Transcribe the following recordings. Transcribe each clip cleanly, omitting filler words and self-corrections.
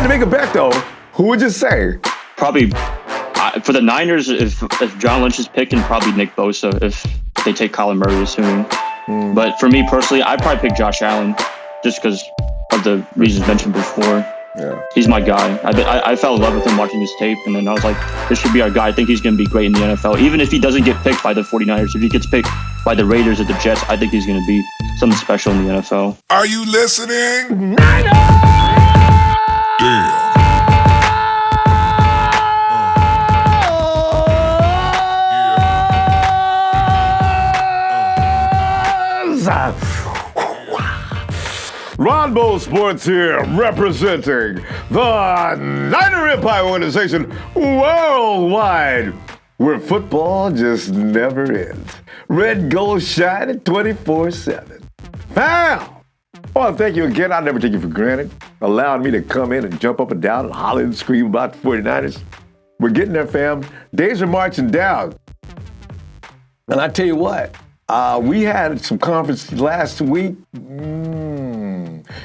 to make a bet, though, who would you say? Probably for the Niners, if John Lynch is picking, probably Nick Bosa if they take Kyler Murray, assuming. But for me personally, I'd probably pick Josh Allen just because of the reasons mentioned before. Yeah. He's my guy. I fell in love with him watching his tape, and then I was like, this should be our guy. I think he's going to be great in the NFL. Even if he doesn't get picked by the 49ers, if he gets picked by the Raiders or the Jets, I think he's going to be something special in the NFL. Are you listening? Niners! Yeah. Ronbo Sports here, representing the Niner Empire organization worldwide, where football just never ends. Red gold shining 24/7. Pal! I want to thank you again. I'll never take you for granted, allowing me to come in and jump up and down and holler and scream about the 49ers. We're getting there, fam. Days are marching down. And I tell you what, we had some conference last week.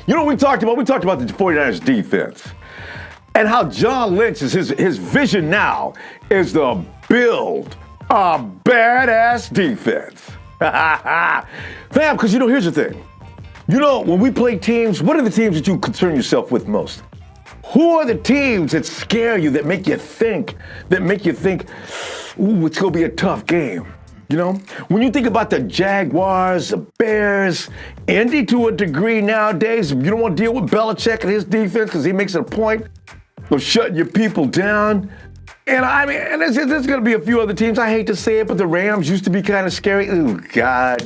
You know what we talked about? We talked about the 49ers defense and how John Lynch is his vision now is to build a badass defense. Fam, because here's the thing. When we play teams, what are the teams that you concern yourself with most? Who are the teams that scare you, that make you think, ooh, it's going to be a tough game? When you think about the Jaguars, the Bears, Indy to a degree nowadays, you don't want to deal with Belichick and his defense because he makes it a point of shutting your people down. And there's going to be a few other teams. I hate to say it, but the Rams used to be kind of scary. Oh, God.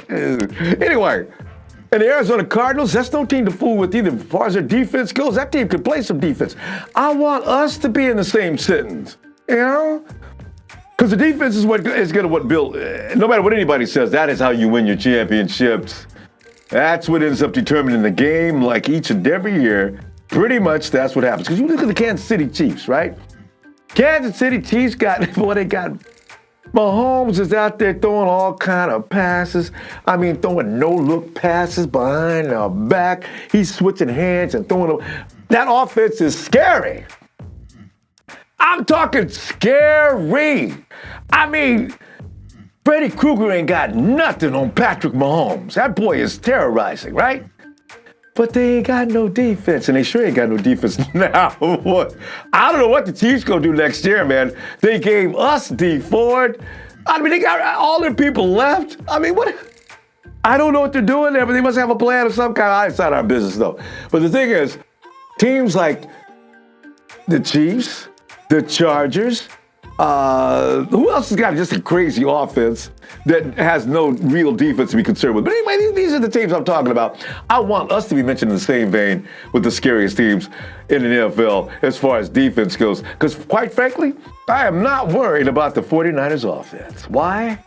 Anyway, and the Arizona Cardinals, that's no team to fool with either. As far as their defense goes, that team could play some defense. I want us to be in the same sentence, Because the defense is what build. No matter what anybody says, that is how you win your championships. That's what ends up determining the game, like each and every year. Pretty much that's what happens. Because you look at the Kansas City Chiefs, right? Kansas City Chiefs they got Mahomes is out there throwing all kind of passes. Throwing no-look passes behind the back. He's switching hands and throwing them. That offense is scary. I'm talking scary. Freddy Krueger ain't got nothing on Patrick Mahomes. That boy is terrorizing, right? But they ain't got no defense, and they sure ain't got no defense now. What? I don't know what the Chiefs gonna do next year, man. They gave us D Ford. They got all their people left. What? I don't know what they're doing there, but they must have a plan of some kind. It's not our business, though. But the thing is, teams like the Chiefs, the Chargers, who else has got just a crazy offense that has no real defense to be concerned with? But anyway, these are the teams I'm talking about. I want us to be mentioned in the same vein with the scariest teams in the NFL as far as defense goes. Because quite frankly, I am not worried about the 49ers offense. Why?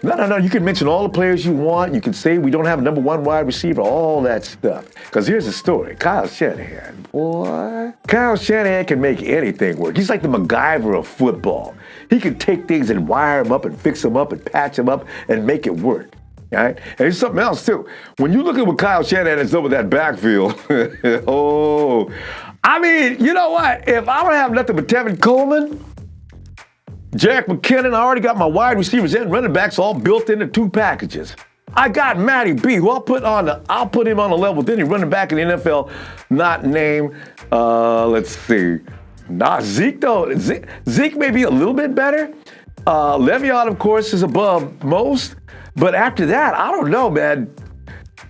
No. You can mention all the players you want. You can say we don't have a number one wide receiver, all that stuff. Because here's the story. Kyle Shanahan, boy. Kyle Shanahan can make anything work. He's like the MacGyver of football. He can take things and wire them up and fix them up and patch them up and make it work. All right? And there's something else, too. When you look at what Kyle Shanahan has done with that backfield, you know what? If I don't have nothing but Tevin Coleman, Jack McKinnon, I already got my wide receivers and running backs all built into two packages. I got Matty B, who I'll put him on a level with any running back in the NFL, not named, let's see. Not Zeke, though. Zeke may be a little bit better. Le'Veon, of course, is above most. But after that, I don't know, man.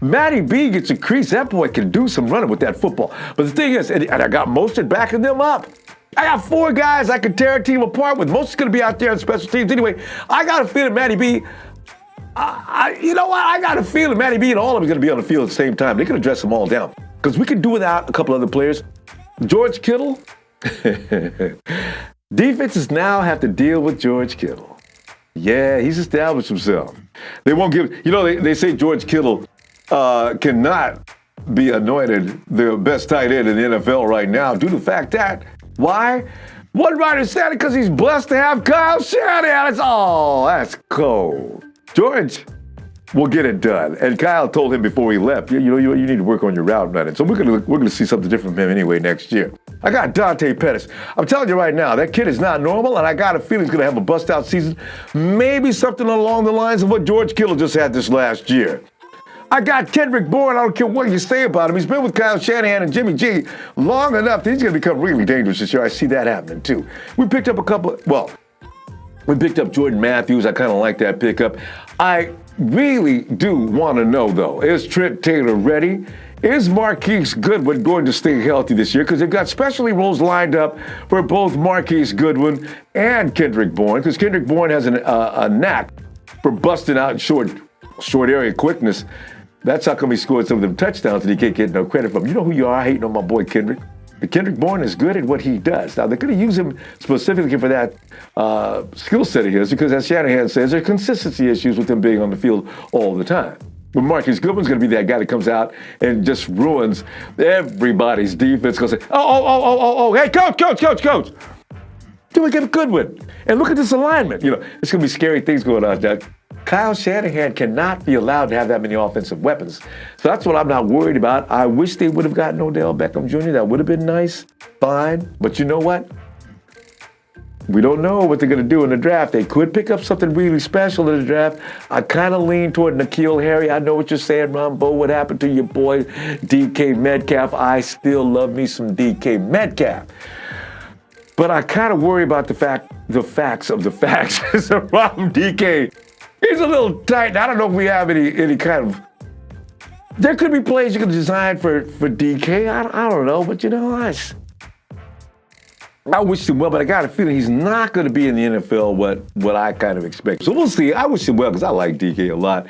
Matty B gets a crease. That boy can do some running with that football. But the thing is, and I got Mostert backing them up. I got four guys I can tear a team apart with. Most is going to be out there on special teams. Anyway, I got a feeling Matty B, you know what? I got a feeling Matty B and all of them are going to be on the field at the same time. They can address them all down. Because we can do without a couple other players. George Kittle. Defenses now have to deal with George Kittle. Yeah, he's established himself. They won't give, they say George Kittle cannot be anointed the best tight end in the NFL right now due to the fact that, why? One writer said it because he's blessed to have Kyle Shanahan. That's cold. George, will get it done. And Kyle told him before he left, you need to work on your route running. So we're gonna see something different from him anyway next year. I got Dante Pettis. I'm telling you right now, that kid is not normal, and I got a feeling he's gonna have a bust-out season. Maybe something along the lines of what George Kittle just had this last year. I got Kendrick Bourne. I don't care what you say about him. He's been with Kyle Shanahan and Jimmy G long enough that he's gonna become really dangerous this year. I see that happening too. We picked up we picked up Jordan Matthews. I kind of like that pickup. I really do want to know, though, is Trent Taylor ready? Is Marquise Goodwin going to stay healthy this year? Because they've got specialty roles lined up for both Marquise Goodwin and Kendrick Bourne, because Kendrick Bourne has a knack for busting out short area quickness. That's how come he scored some of them touchdowns that he can't get no credit from. You know who you are hating on my boy Kendrick? Kendrick Bourne is good at what he does. Now, they're going to use him specifically for that skill set of his because, as Shanahan says, there are consistency issues with him being on the field all the time. But Marquise Goodwin's going to be that guy that comes out and just ruins everybody's defense. Going to say, hey, coach. Do we get a Goodwin? And look at this alignment. It's going to be scary things going on, Doug. Kyle Shanahan cannot be allowed to have that many offensive weapons. So that's what I'm not worried about. I wish they would have gotten Odell Beckham Jr. That would have been nice, fine. But you know what? We don't know what they're going to do in the draft. They could pick up something really special in the draft. I kind of lean toward N'Keal Harry. I know what you're saying, Ronbo. What happened to your boy, DK Metcalf? I still love me some DK Metcalf. But I kind of worry about the facts of the facts. It's a problem, DK. He's a little tight. I don't know if we have any kind of... There could be plays you could design for DK. I don't know, but I wish him well, but I got a feeling he's not going to be in the NFL what I kind of expect. So we'll see. I wish him well because I like DK a lot.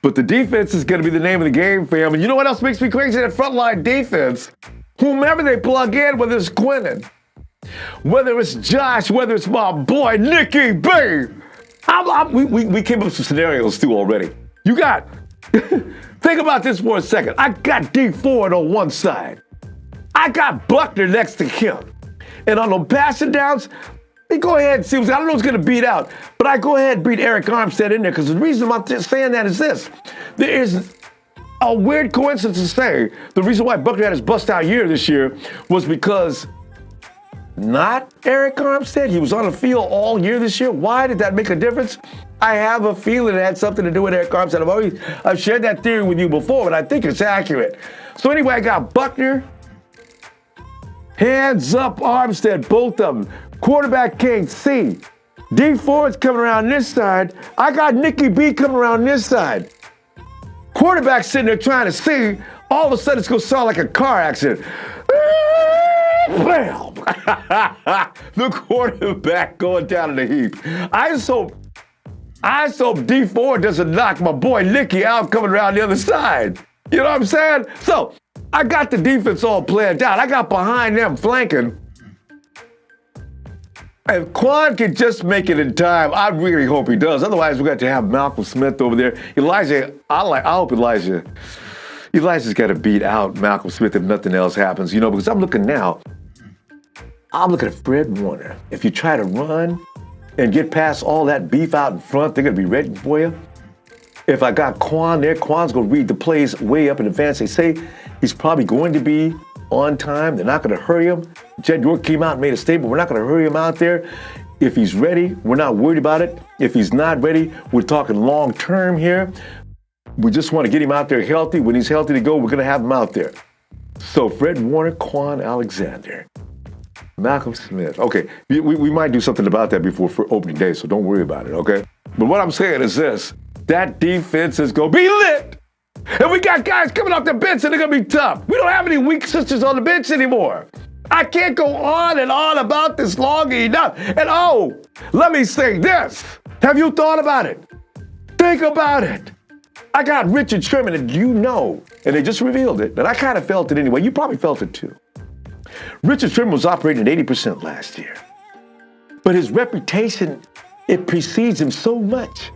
But the defense is going to be the name of the game, fam. And you know what else makes me crazy? That frontline defense. Whomever they plug in, whether it's Quinnen, whether it's Josh, whether it's my boy Nicky B. We came up with some scenarios too already. You got, think about this for a second. I got D Ford on one side. I got Buckner next to him. And on them passing downs, they go ahead and see. I don't know who's going to beat out, but I go ahead and beat Eric Armstead in there because the reason I'm saying that is this. There is a weird coincidence to say the reason why Buckner had his bust-out year this year was because not Eric Armstead. He was on the field all year this year. Why did that make a difference? I have a feeling it had something to do with Eric Armstead. I've shared that theory with you before, but I think it's accurate. So anyway, I got Buckner, hands up Armstead, both of them. Quarterback can't see. D Ford's coming around this side. I got Nicky B coming around this side. Quarterback sitting there trying to see. All of a sudden, it's going to sound like a car accident. Bam! The quarterback going down in the heap. I just hope D Ford doesn't knock my boy Nicky out coming around the other side. You know what I'm saying? So I got the defense all planned out. I got behind them flanking. If Kwon can just make it in time, I really hope he does. Otherwise, we got to have Malcolm Smith over there. Elijah, I hope Elijah's got to beat out Malcolm Smith if nothing else happens, because I'm looking at Fred Warner. If you try to run and get past all that beef out in front, they're going to be ready for you. If I got Kwon there, Kwon's going to read the plays way up in advance. They say he's probably going to be on time. They're not going to hurry him. Jed York came out and made a statement. We're not going to hurry him out there. If he's ready, we're not worried about it. If he's not ready, we're talking long term here. We just want to get him out there healthy. When he's healthy to go, we're going to have him out there. So Fred Warner, Kwon Alexander, Malcolm Smith. Okay, we might do something about that before for opening day, so don't worry about it, okay? But what I'm saying is this. That defense is going to be lit. And we got guys coming off the bench and they're going to be tough. We don't have any weak sisters on the bench anymore. I can't go on and on about this long enough. And let me say this. Have you thought about it? Think about it. I got Richard Sherman, and and they just revealed it, and I kind of felt it anyway. You probably felt it too. Richard Sherman was operating at 80% last year. But his reputation, it precedes him so much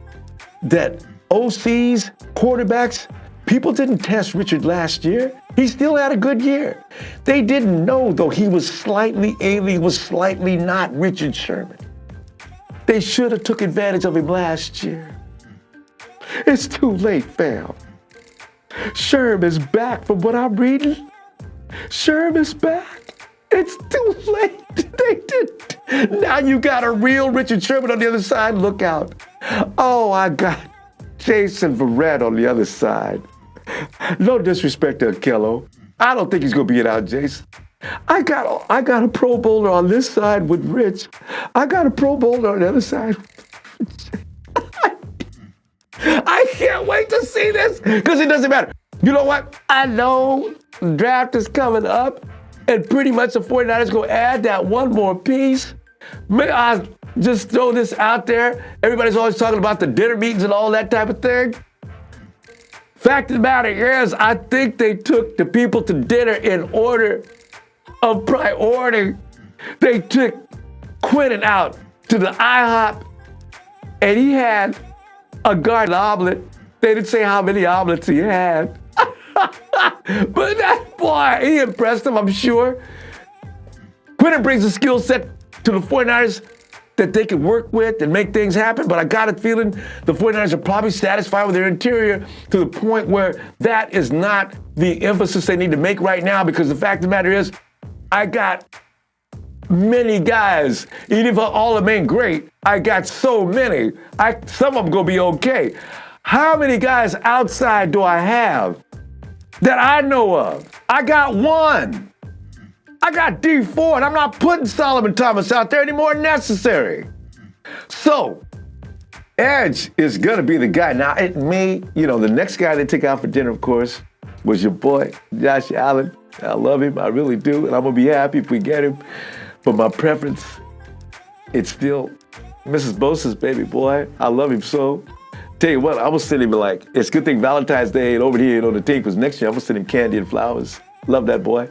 that OCs, quarterbacks, people didn't test Richard last year. He still had a good year. They didn't know, though, he was slightly alien, was slightly not Richard Sherman. They should have took advantage of him last year. It's too late, fam. Sherm is back from what I'm reading. Sherm is back. It's too late. They did. Now you got a real Richard Sherman on the other side. Look out. Oh, I got Jason Varett on the other side. No disrespect to Akello. I don't think he's going to beat out Jason. I got a Pro Bowler on this side with Rich. I got a Pro Bowler on the other side. I can't wait to see this because it doesn't matter. You know what? I know the draft is coming up and pretty much the 49ers going to add that one more piece. May I just throw this out there? Everybody's always talking about the dinner meetings and all that type of thing. Fact of the matter is, I think they took the people to dinner in order of priority. They took Quinnen out to the IHOP and he had a garden omelet. They didn't say how many omelets he had. But that boy, he impressed them, I'm sure. Quinnen brings a skill set to the 49ers that they can work with and make things happen, but I got a feeling the 49ers are probably satisfied with their interior to the point where that is not the emphasis they need to make right now, because the fact of the matter is, I got many guys, even if all of them ain't great, I got so many, some of them gonna be okay. How many guys outside do I have that I know of? I got one. I got D4, and I'm not putting Solomon Thomas out there any more than necessary. So, Edge is gonna be the guy. Now, it may, the next guy they took out for dinner, of course, was your boy, Josh Allen. I love him, I really do, and I'm gonna be happy if we get him. But my preference, it's still Mrs. Bosa's baby boy. I love him so. Tell you what, I'm gonna send him it's a good thing Valentine's Day ain't over here and on the tape, because next year I'm gonna send him candy and flowers. Love that boy.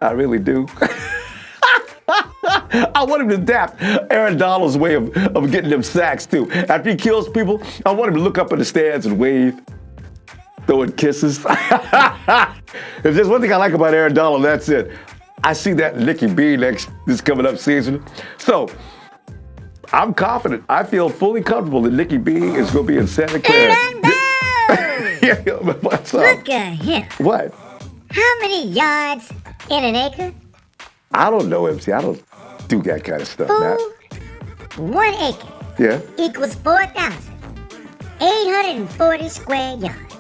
I really do. I want him to adapt Aaron Donald's way of getting them sacks too. After he kills people, I want him to look up in the stands and wave, throwing kisses. If there's one thing I like about Aaron Donald, that's it. I see that Nicky B this coming up season. So, I'm confident. I feel fully comfortable that Nicky B is going to be in Santa Clara. What's up? Look at him. What? How many yards in an acre? I don't know, MC. I don't do that kind of stuff, man. 1 acre. Yeah. Equals 4,840 square yards.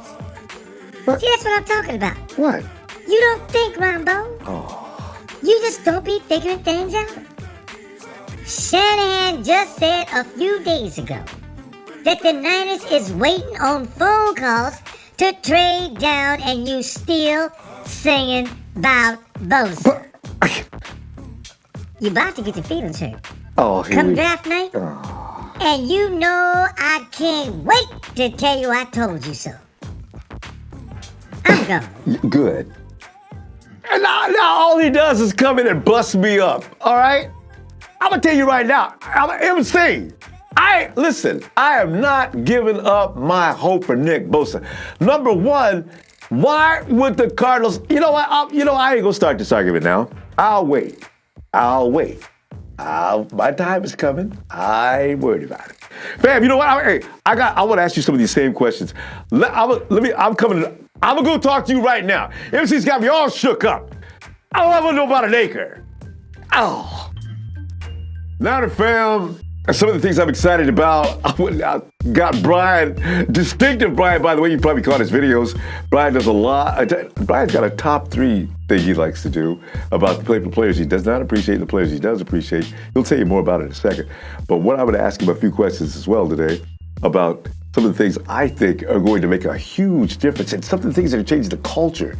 What? See, that's what I'm talking about. What? You don't think, Ronbo. Oh. You just don't be figuring things out. Shanahan just said a few days ago that the Niners is waiting on phone calls to trade down, and you still singing about Bosa. You about to get your feelings hurt. Oh, Come draft night, and you know I can't wait to tell you I told you so. I'm gone. Good. And now all he does is come in and bust me up, all right? I'm gonna tell you right now, I'm an MC. Listen, I am not giving up my hope for Nick Bosa. Number one, why would the Cardinals, you know what, I ain't gonna start this argument now. I'll wait. My time is coming. I ain't worried about it. Fam, you know what, I wanna ask you some of these same questions. I'm gonna go talk to you right now. MC's got me all shook up. I don't want to know about an acre. Oh. Now the fam, some of the things I'm excited about. I got Brian, distinctive Brian, by the way, you probably caught his videos. Brian does a lot. Brian's got a top 3 thing he likes to do about the players he does not appreciate and the players he does appreciate. He'll tell you more about it in a second. But what I'm going to ask him a few questions as well today about some of the things I think are going to make a huge difference, and some of the things that are changing the culture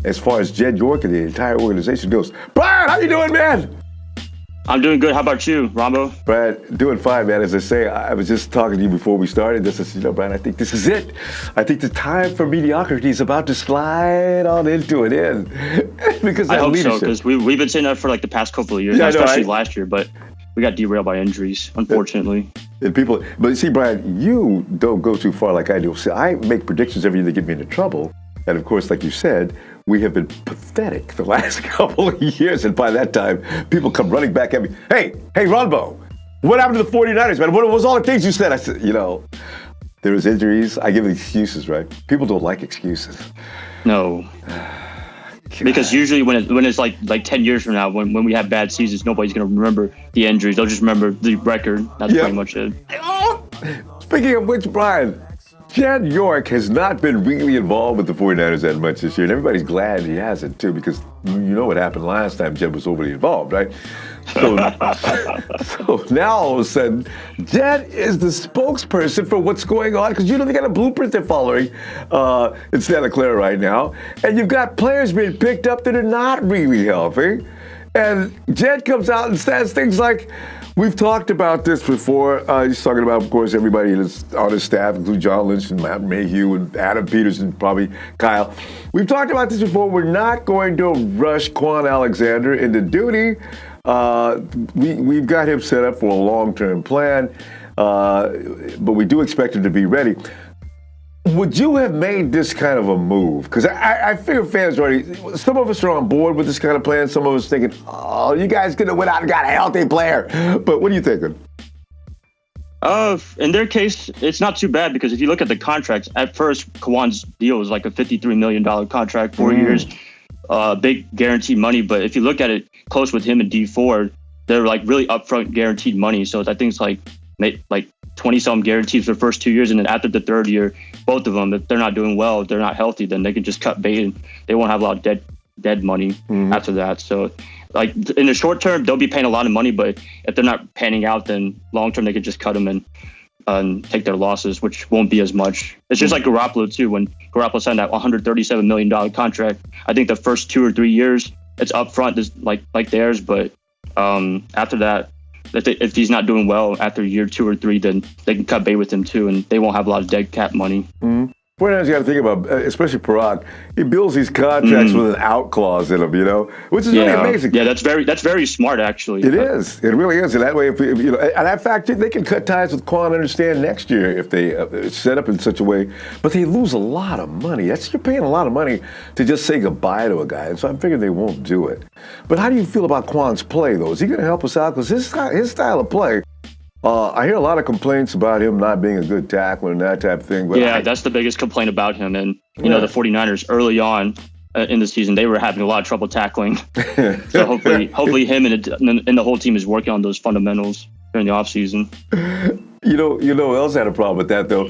as far as Jed York and the entire organization goes. Brian, how you doing, man? I'm doing good. How about you, Ronbo? Brian, doing fine, man. As I say, I was just talking to you before we started this. I said, Brian, I think this is it. I think the time for mediocrity is about to slide on into an end. Because I hope leadership. so, because we've been saying that for the past couple of years, especially last year, but we got derailed by injuries, unfortunately. And but see, Brian, you don't go too far like I do. See, I make predictions every year that get me into trouble. And of course, like you said, we have been pathetic the last couple of years. And by that time, people come running back at me. Hey, Ronbo, what happened to the 49ers, man? What was all the things you said? I said, there was injuries. I give excuses, right? People don't like excuses. No. Because usually when it's like 10 years from now, when we have bad seasons, nobody's going to remember the injuries. They'll just remember the record. That's pretty much it. Oh, speaking of which, Brian, Jed York has not been really involved with the 49ers that much this year, and everybody's glad he hasn't, too, because you know what happened last time Jed was overly involved, right? So, so now all of a sudden, Jed is the spokesperson for what's going on, because you know they got a blueprint they're following in Santa Clara right now, and you've got players being picked up that are not really healthy, and Jed comes out and says things like, we've talked about this before. He's talking about, of course, everybody on his staff, including John Lynch and Matt Mayhew and Adam Peterson, probably Kyle. We've talked about this before. We're not going to rush Kwon Alexander into duty. We've got him set up for a long-term plan, but we do expect him to be ready. Would you have made this kind of a move? Because I figure fans already, some of us are on board with this kind of plan. Some of us thinking, oh, you guys could have went out and got a healthy player. But what are you thinking? In their case, it's not too bad because if you look at the contracts, at first, Kwon's deal was like a $53 million contract, 4 years, big guaranteed money. But if you look at it close with him and D Ford, they're like really upfront guaranteed money. So I think it's like 20-something guaranteed for the first 2 years. And then after the third year, both of them, if they're not doing well, if they're not healthy, then they can just cut bait and they won't have a lot of dead money after that. So like in the short term, they'll be paying a lot of money, but if they're not panning out, then long term, they could just cut them and take their losses, which won't be as much. It's just like Garoppolo too. When Garoppolo signed that $137 million contract, I think the first 2 or 3 years, it's upfront, just like theirs. But after that, if he's not doing well after year 2 or 3, then they can cut bait with him too, and they won't have a lot of dead cap money. One of the things you got to think about, especially Parag, he builds these contracts with an out clause in them, you know, which is really amazing. Yeah, that's very smart, actually. It is. It really is. And that way, if you know, and in fact, they can cut ties with Kwon, I understand, next year if they set up in such a way. But they lose a lot of money. You're paying a lot of money to just say goodbye to a guy. And so I'm figuring they won't do it. But how do you feel about Kwon's play, though? Is he going to help us out? Because his style of play, I hear a lot of complaints about him not being a good tackler and that type of thing. But yeah, that's the biggest complaint about him. And, you know, the 49ers early on in the season, they were having a lot of trouble tackling. So hopefully him and the whole team is working on those fundamentals during the offseason. You know who else had a problem with that, though?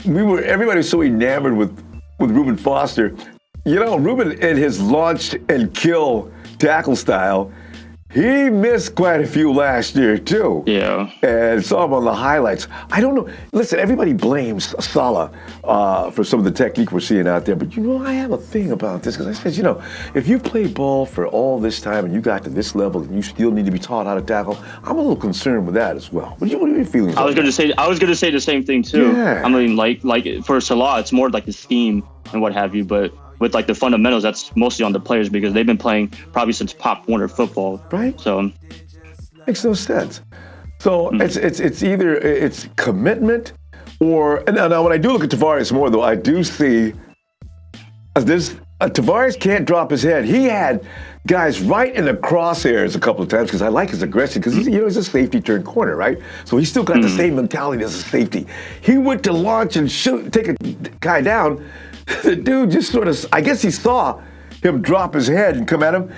Everybody was so enamored with Rubin Foster. You know, Rubin in his launch and kill tackle style, he missed quite a few last year, too. Yeah. And saw him on the highlights. I don't know. Listen, everybody blames Salah for some of the technique we're seeing out there. But, you know, I have a thing about this. Because I said, you know, if you play ball for all this time and you got to this level and you still need to be taught how to tackle, I'm a little concerned with that as well. What are your feelings? I was going to say the same thing, too. Yeah. I mean, like for Salah, it's more like the scheme and what have you. But with like the fundamentals, that's mostly on the players because they've been playing probably since Pop Warner football. Right. So makes no sense. So it's either commitment or now when I do look at Tavares more though, I do see this. Tavares can't drop his head. He had guys right in the crosshairs a couple of times because I like his aggression because he's a safety turned corner, right? So he's still got the same mentality as a safety. He went to launch and shoot, take a guy down. The dude just sort of, I guess he saw him drop his head and come at him.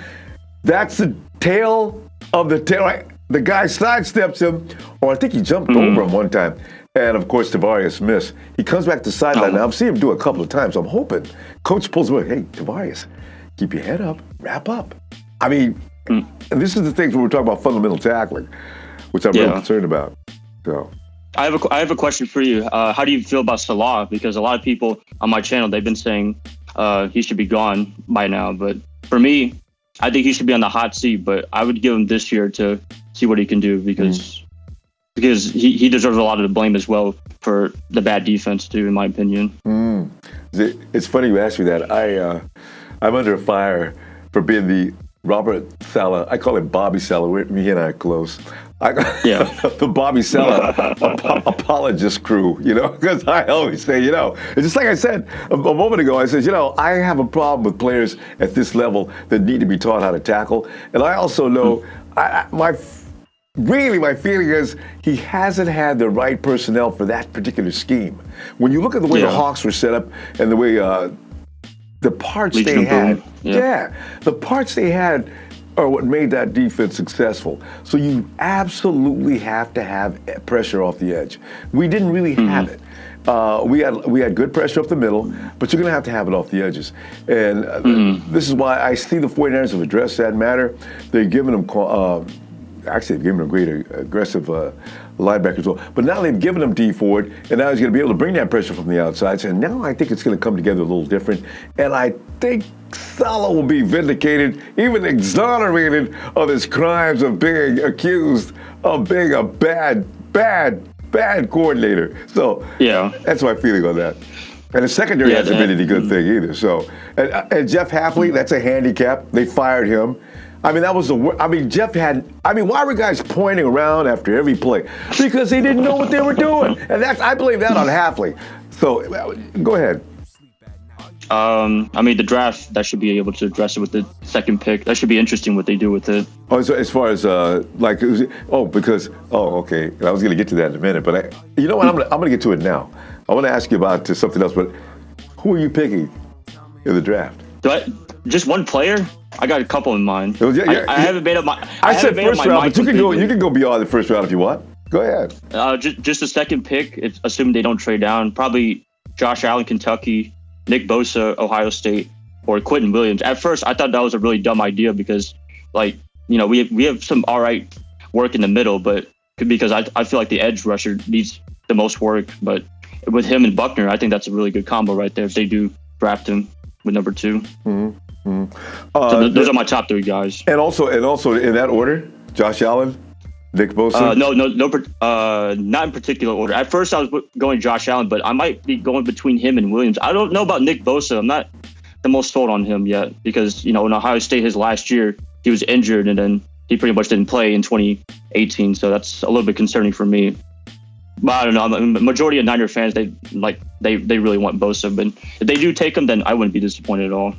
That's the tail of the tail. Right? The guy sidesteps him, or I think he jumped over him one time. And of course, Tavares missed. He comes back to the sideline. Now, I've seen him do it a couple of times. I'm hoping. Coach pulls him away. Hey, Tavares, keep your head up, wrap up. I mean, and this is the things when we're talking about fundamental tackling, which I'm really concerned about. So. I have a question for you. How do you feel about Salah? Because a lot of people on my channel, they've been saying he should be gone by now. But for me, I think he should be on the hot seat. But I would give him this year to see what he can do because he deserves a lot of the blame as well for the bad defense too, in my opinion. It's funny you asked me that. I'm under fire for being the Robert Saleh. I call him Bobby Saleh. Me and I are close. The Bobby Saleh apologist crew, you know, because I always say, you know, it's just like I said a moment ago, I said, you know, I have a problem with players at this level that need to be taught how to tackle. And I also know really, my feeling is he hasn't had the right personnel for that particular scheme. When you look at the way the Hawks were set up and the way the parts Legion they had, Boom. the parts they had are what made that defense successful. So you absolutely have to have pressure off the edge. We didn't really have it. We had good pressure up the middle, but you're going to have it off the edges. And this is why I see the 49ers have addressed that matter. They're giving them, actually, they've given them great aggressive linebackers. But now they've given him D Ford, and now he's going to be able to bring that pressure from the outsides. And now I think it's going to come together a little different. And I think Saleh will be vindicated, even exonerated of his crimes of being accused of being a bad coordinator. So that's my feeling on that. And the secondary hasn't been any good thing either. So, and Jeff Hafley, that's a handicap. They fired him. I mean, that was the worst. I mean, why were guys pointing around after every play? Because they didn't know what they were doing. And I blame that on Hafley. So, go ahead. I mean, the draft, that should be able to address it with the second pick. That should be interesting what they do with it. Oh, so as far as, okay. I was going to get to that in a minute, but you know what? I'm going to get to it now. I want to ask you about something else, but who are you picking in the draft? Just one player? I got a couple in mind. I haven't made up my. I said first round, but you can go beyond the first round if you want. Go ahead. Just a second pick. It's assuming they don't trade down. Probably Josh Allen, Kentucky, Nick Bosa, Ohio State, or Quentin Williams. At first, I thought that was a really dumb idea because, we have some all right work in the middle, but because I feel like the edge rusher needs the most work. But with him and Buckner, I think that's a really good combo right there if they do draft him with number 2. So those are my top 3 guys. And also in that order, Josh Allen, Nick Bosa? No, not in particular order. At first, I was going Josh Allen, but I might be going between him and Williams. I don't know about Nick Bosa. I'm not the most sold on him yet because, in Ohio State, his last year, he was injured and then he pretty much didn't play in 2018. So that's a little bit concerning for me. But I don't know. The majority of Niner fans, they really want Bosa. But if they do take him, then I wouldn't be disappointed at all.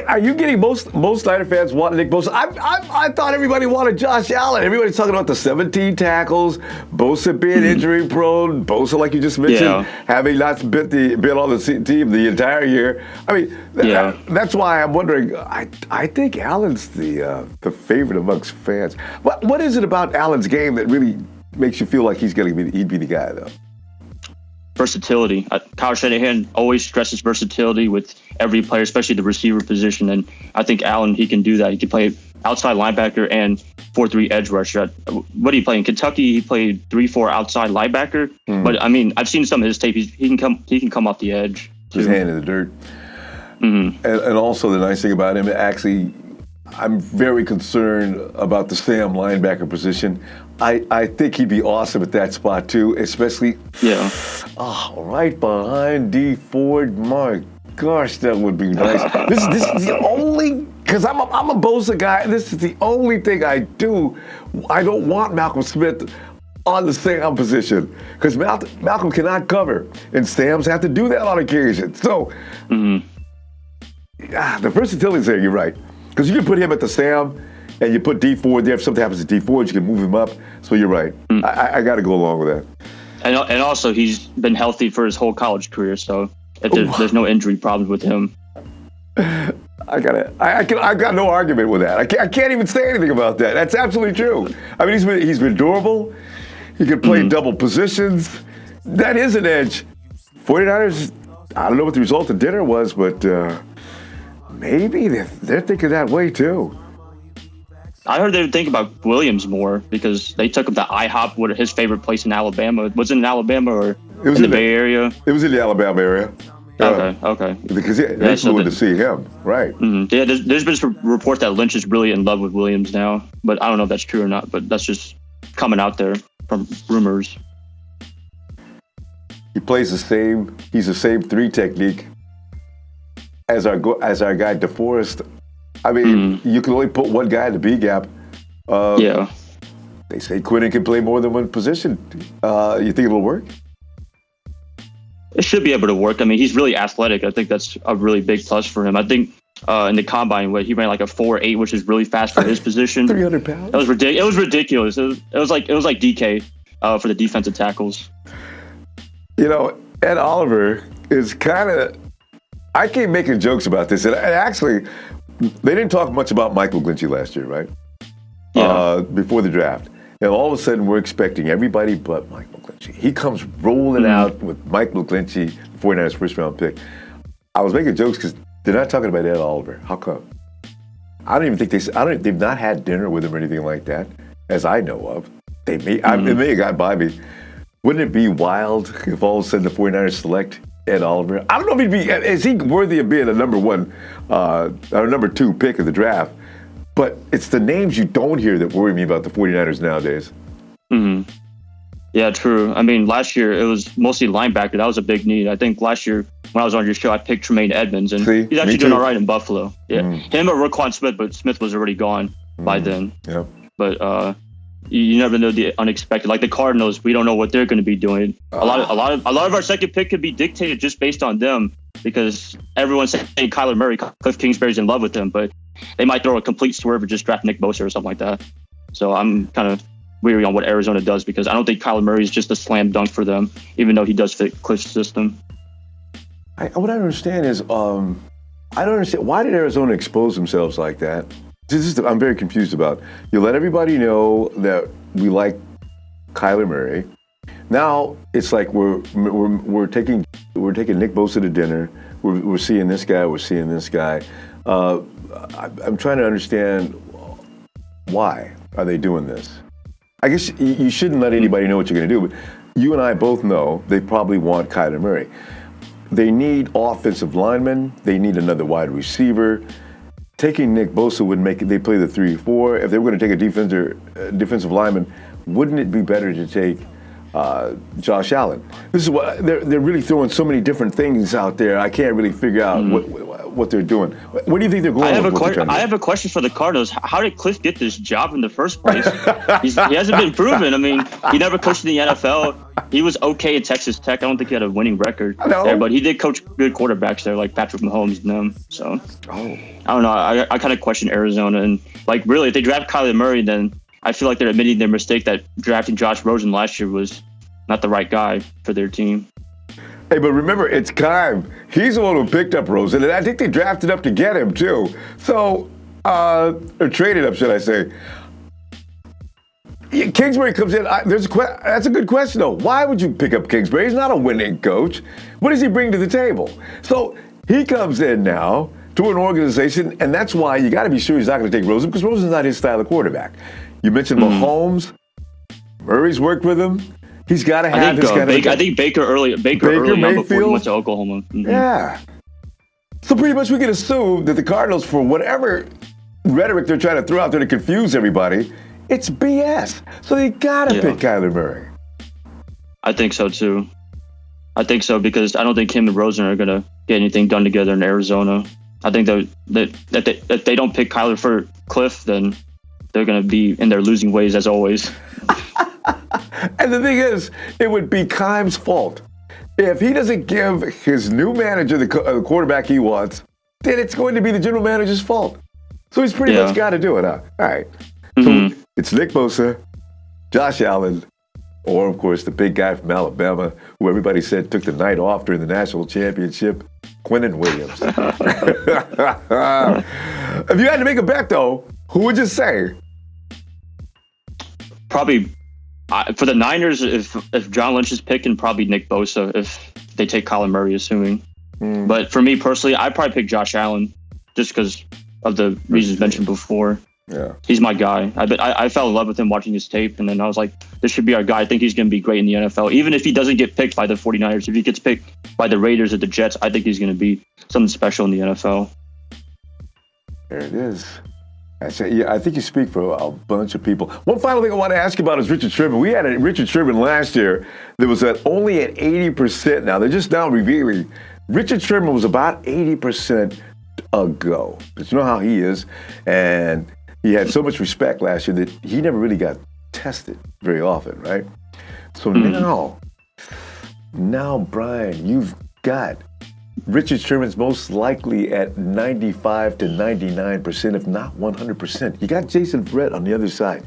Are you getting most Niner fans want Nick Bosa? I thought everybody wanted Josh Allen. Everybody's talking about the 17 tackles, Bosa being injury prone, Bosa, like you just mentioned, having not been on the team the entire year. I mean, that's why I'm wondering. I think Allen's the favorite amongst fans. What is it about Allen's game that really makes you feel like he'd be the guy though? Versatility. Kyle Shanahan always stresses versatility with every player, especially the receiver position. And I think Allen, he can do that. He can play outside linebacker and 4-3 edge rusher. What did he play in Kentucky? He played 3-4 outside linebacker. But I mean, I've seen some of his tape. He can come off the edge. His hand in the dirt. And also the nice thing about him, actually, I'm very concerned about the Sam linebacker position. I think he'd be awesome at that spot too, especially right behind D Ford. My gosh, that would be nice. This is the only, because I'm a Bosa guy. This is the only thing I do. I don't want Malcolm Smith on the Sam position because Malcolm cannot cover, and Sam's have to do that on occasion. So the versatility is there. You're right. Because you can put him at the Sam, and you put D Ford there. If something happens to D Ford, you can move him up. So you're right. I got to go along with that. And also, he's been healthy for his whole college career. So if there's no injury problems with him. I got no argument with that. I can't even say anything about that. That's absolutely true. I mean, he's been durable. He can play double positions. That is an edge. 49ers, I don't know what the result of dinner was, but maybe they're thinking that way too. I heard they would think about Williams more because they took him to IHOP, his favorite place in Alabama. Was it in Alabama or in the Bay Area? It was in the Alabama area. Okay. Because they flew to see him, right? Yeah, there's been some reports that Lynch is really in love with Williams now, but I don't know if that's true or not, but that's just coming out there from rumors. He plays he's the same 3 technique as our guy DeForest. I mean, you can only put one guy in the B gap. They say Quinnen can play more than one position. You think it'll work? It should be able to work. I mean, he's really athletic. I think that's a really big plus for him. I think in the combine, where he ran like a 4.8, which is really fast for his position. 300 pounds. It was ridiculous. It was ridiculous. It was like DK for the defensive tackles. You know, Ed Oliver is kind of. I keep making jokes about this, and actually, they didn't talk much about Mike McGlinchey last year, right? Yeah. Before the draft. And all of a sudden, we're expecting everybody but Mike McGlinchey. He comes rolling out with Mike McGlinchey, 49ers first-round pick. I was making jokes because they're not talking about Ed Oliver. How come? I don't even think they've not had dinner with him or anything like that, as I know of. They may have got by me. Wouldn't it be wild if all of a sudden the 49ers select Ed Oliver? I don't know if is he worthy of being a number 1 or number 2 pick of the draft? But it's the names you don't hear that worry me about the 49ers nowadays. Mm-hmm. Yeah, true. I mean, last year it was mostly linebacker. That was a big need. I think last year when I was on your show, I picked Tremaine Edmonds, and he's actually doing all right in Buffalo. Yeah, him or Roquan Smith, but Smith was already gone by then. Yeah. But you never know the unexpected. Like the Cardinals, we don't know what they're going to be doing. A lot of our second pick could be dictated just based on them, because everyone's saying Kyler Murray, Cliff Kingsbury's in love with him, but they might throw a complete swerve or just draft Nick Bosa or something like that. So I'm kind of weary on what Arizona does, because I don't think Kyler Murray is just a slam dunk for them, even though he does fit Cliff's system. What I don't understand is, I don't understand, why did Arizona expose themselves like that? I'm very confused about. You let everybody know that we like Kyler Murray. Now it's like we're taking Nick Bosa to dinner. We're seeing this guy. We're seeing this guy. I'm trying to understand why are they doing this. I guess you shouldn't let anybody know what you're going to do, but you and I both know they probably want Kyler Murray. They need offensive linemen. They need another wide receiver. Taking Nick Bosa would make they play the 3-4. If they were going to take a defensive lineman, wouldn't it be better to take Josh Allen? This is what they're really throwing so many different things out there. I can't really figure out what they're doing. What do you think they're going? I have a question for the Cardinals. How did Cliff get this job in the first place? He hasn't been proven. I mean, he never coached in the NFL. He was okay at Texas Tech. I don't think he had a winning record there, but he did coach good quarterbacks there, like Patrick Mahomes and them. So I don't know. I kind of question Arizona, and like really, if they draft Kyler Murray, then I feel like they're admitting their mistake that drafting Josh Rosen last year was not the right guy for their team. Hey, but remember, it's Kime. He's the one who picked up Rosen, and I think they drafted up to get him, too. So, or traded up, should I say. Kingsbury comes in. That's a good question, though. Why would you pick up Kingsbury? He's not a winning coach. What does he bring to the table? So, he comes in now to an organization, and that's why you got to be sure he's not going to take Rosen, because Rosen's not his style of quarterback. You mentioned Mahomes. Murray's worked with him. He's got to have his kind of. I think Baker early on before he went to Oklahoma. Mm-hmm. Yeah. So pretty much we can assume that the Cardinals, for whatever rhetoric they're trying to throw out there to confuse everybody, it's BS. So they got to pick Kyler Murray. I think so too. I think so, because I don't think him and Rosen are going to get anything done together in Arizona. I think that they don't pick Kyler for Cliff, then they're going to be in their losing ways as always. And the thing is, it would be Kime's fault. If he doesn't give his new manager the quarterback he wants, then it's going to be the general manager's fault. So he's pretty much got to do it, huh? All right. So it's Nick Bosa, Josh Allen, or, of course, the big guy from Alabama, who everybody said took the night off during the national championship, Quinnen Williams. If you had to make a bet, though, who would you say? Probably for the Niners, if John Lynch is picking, probably Nick Bosa if they take Kyler Murray, assuming. But for me personally, I'd probably pick Josh Allen just because of the reasons mentioned before. Yeah, he's my guy. I fell in love with him watching his tape, and then I was like, this should be our guy. I think he's going to be great in the NFL. Even if he doesn't get picked by the 49ers, if he gets picked by the Raiders or the Jets, I think he's going to be something special in the NFL. There it is. I think you speak for a bunch of people. One final thing I want to ask you about is Richard Sherman. We had a Richard Sherman last year that was only at 80% now. They're just now revealing Richard Sherman was about 80% ago. But you know how he is. And he had so much respect last year that he never really got tested very often, right? So now, Brian, you've got Richard Sherman's most likely at 95 to 99%, if not 100%. You got Jason Varett on the other side.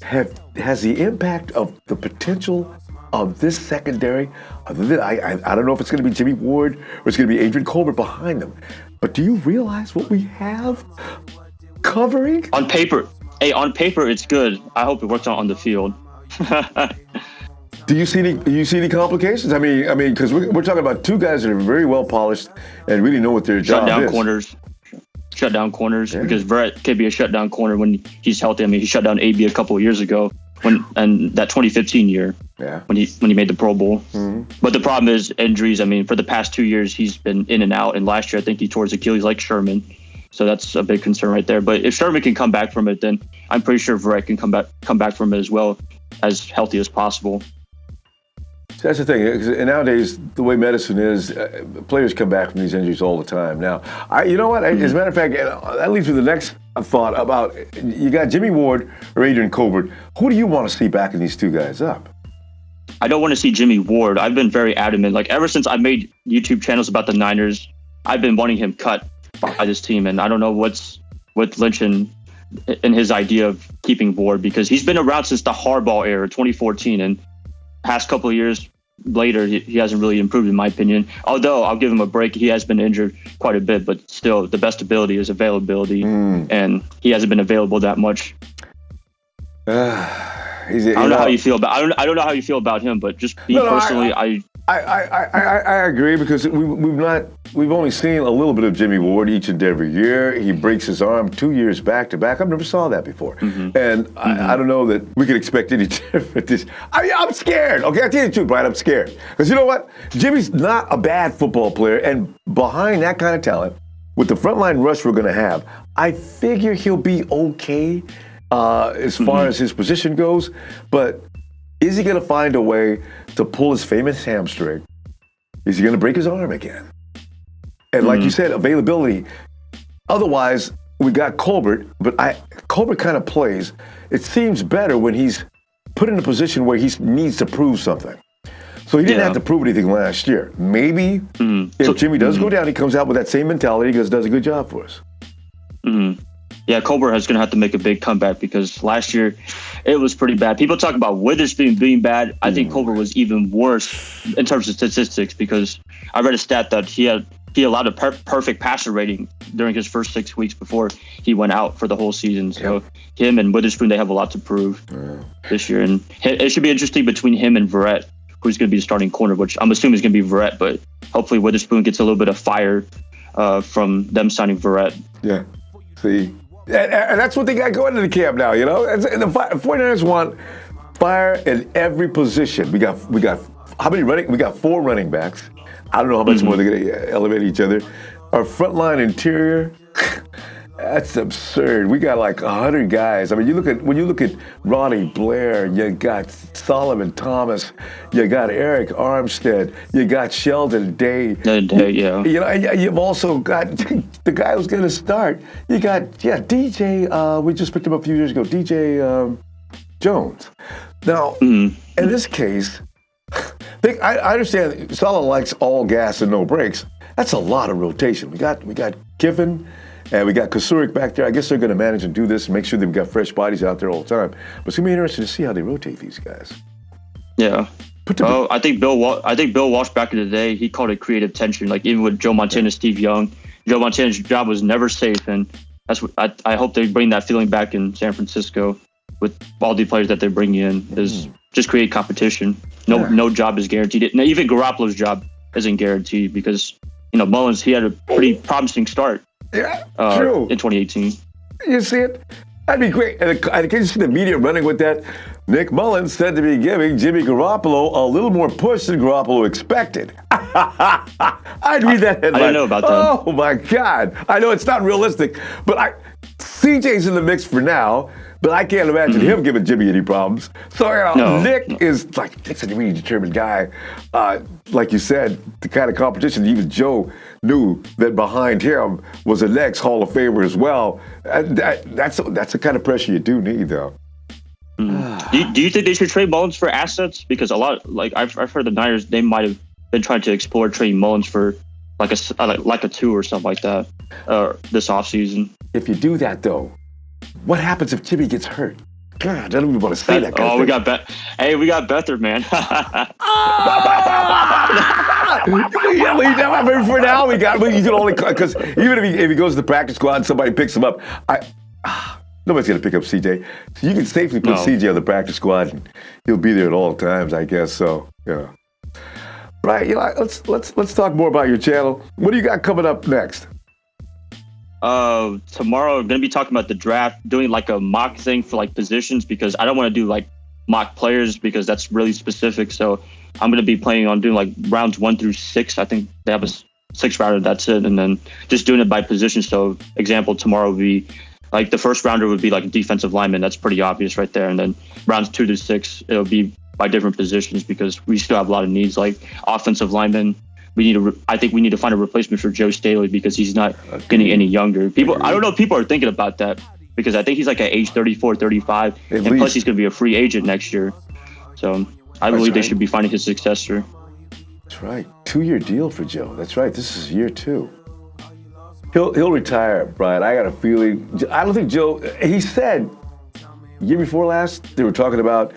Has the impact of the potential of this secondary, I don't know if it's going to be Jimmy Ward or it's going to be Adrian Colbert behind them, but do you realize what we have covering? On paper, it's good. I hope it works out on the field. Do you see any complications? I mean, because we're talking about two guys that are very well polished and really know what their job is. Shutdown corners, because Varett could be a shutdown corner when he's healthy. I mean, he shut down AB a couple of years ago, and that 2015 year, when he made the Pro Bowl. Mm-hmm. But the problem is injuries. I mean, for the past 2 years, he's been in and out, and last year I think he tore his Achilles like Sherman. So that's a big concern right there. But if Sherman can come back from it, then I'm pretty sure Varett can come back from it as well, as healthy as possible. That's the thing. And nowadays, the way medicine is, players come back from these injuries all the time. Now, you know what? As a matter of fact, that leads to the next thought about, you got Jimmy Ward or Adrian Colbert. Who do you want to see backing these two guys up? I don't want to see Jimmy Ward. I've been very adamant. Like, ever since I made YouTube channels about the Niners, I've been wanting him cut by this team. And I don't know what's with Lynch and his idea of keeping Ward, because he's been around since the Harbaugh era, 2014. And past couple of years later, he hasn't really improved, in my opinion. Although I'll give him a break, he has been injured quite a bit, but still, the best ability is availability, and he hasn't been available that much. I don't know how you feel about. I don't know how you feel about him, but just me personally, I agree, because we've only seen a little bit of Jimmy Ward each and every year. He breaks his arm 2 years back to back. I've never saw that before, and I don't know that we could expect any different. I'm scared. Okay, I'll tell you the truth, Brian. I'm scared, because you know what? Jimmy's not a bad football player, and behind that kind of talent, with the frontline rush we're going to have, I figure he'll be okay as far as his position goes, but is he going to find a way to pull his famous hamstring? Is he going to break his arm again? And like you said, availability. Otherwise, we got Colbert, but Colbert kind of plays. It seems better when he's put in a position where he needs to prove something. So he didn't have to prove anything last year. Maybe if Jimmy does go down, he comes out with that same mentality, does a good job for us. Yeah, Colbert is going to have to make a big comeback, because last year it was pretty bad. People talk about Witherspoon being bad. I think Colbert was even worse in terms of statistics, because I read a stat that he allowed a perfect passer rating during his first 6 weeks before he went out for the whole season. So him and Witherspoon, they have a lot to prove this year. And it should be interesting between him and Varett, who's going to be the starting corner, which I'm assuming is going to be Varett, but hopefully Witherspoon gets a little bit of fire from them signing Varett. Yeah, see. And that's what they got going into the camp now, you know? And the 49ers want fire in every position. We got how many running? We got 4 running backs. I don't know how much more they're going to elevate each other. Our frontline interior, that's absurd. We got like 100 guys. I mean, when you look at Ronnie Blair, you got Solomon Thomas, you got Eric Armstead, you got Sheldon Day. You know, and you've also got the guy who's going to start. You got DJ. We just picked him up a few years ago. DJ Jones. Now, in this case, I understand Solomon likes all gas and no brakes. That's a lot of rotation. We got Kiffin. And we got Kasurik back there. I guess they're going to manage and do this and make sure they've got fresh bodies out there all the time. But it's going to be interesting to see how they rotate these guys. Yeah. I think Bill Walsh back in the day, he called it creative tension. Like, even with Joe Montana, Steve Young, Joe Montana's job was never safe. And that's what I hope they bring that feeling back in San Francisco with all the players that they bring in, is just create competition. No job is guaranteed. Now, even Garoppolo's job isn't guaranteed, because, you know, Mullins, he had a pretty promising start. Yeah, true. In 2018. You see it? That'd be great. And I can see the media running with that. Nick Mullins said to be giving Jimmy Garoppolo a little more push than Garoppolo expected. I'd read that headline. I didn't know about that. Oh, my God. I know it's not realistic, but CJ's in the mix for now, but I can't imagine him giving Jimmy any problems. So, Nick is Nick's a really determined guy. Like you said, the kind of competition, even Joe knew that behind him was an ex-Hall of Famer as well. That's the kind of pressure you do need, though. Do you think they should trade Mullins for assets? Because a lot, I've heard the Niners, they might have been trying to explore trading Mullins for like a 2 or something like that this offseason. If you do that, though, what happens if Jimmy gets hurt? God, I don't even want to say that. We got Beathard, man. Yeah, for now we got. You can only because even if he goes to the practice squad and somebody picks him up, nobody's gonna pick up CJ. So you can safely put CJ on the practice squad, and he'll be there at all times, I guess. So yeah. Right. Let's talk more about your channel. What do you got coming up next? Tomorrow I'm gonna be talking about the draft, doing like a mock thing for like positions, because I don't want to do like mock players because that's really specific. So I'm gonna be planning on doing like rounds 1 through 6. I think they have a 6 rounder, that's it, and then just doing it by position. So example, tomorrow would be like the first rounder would be like a defensive lineman. That's pretty obvious right there. And then rounds 2 to 6, it'll be by different positions because we still have a lot of needs, like offensive linemen. I think we need to find a replacement for Joe Staley because he's not getting any younger. I don't know if people are thinking about that because I think he's like at age 34, 35, and plus he's going to be a free agent next year. So I believe they should be finding his successor. That's right. 2-year deal for Joe. That's right. This is year 2. He'll retire, Brian. I got a feeling. I don't think Joe. He said year before last they were talking about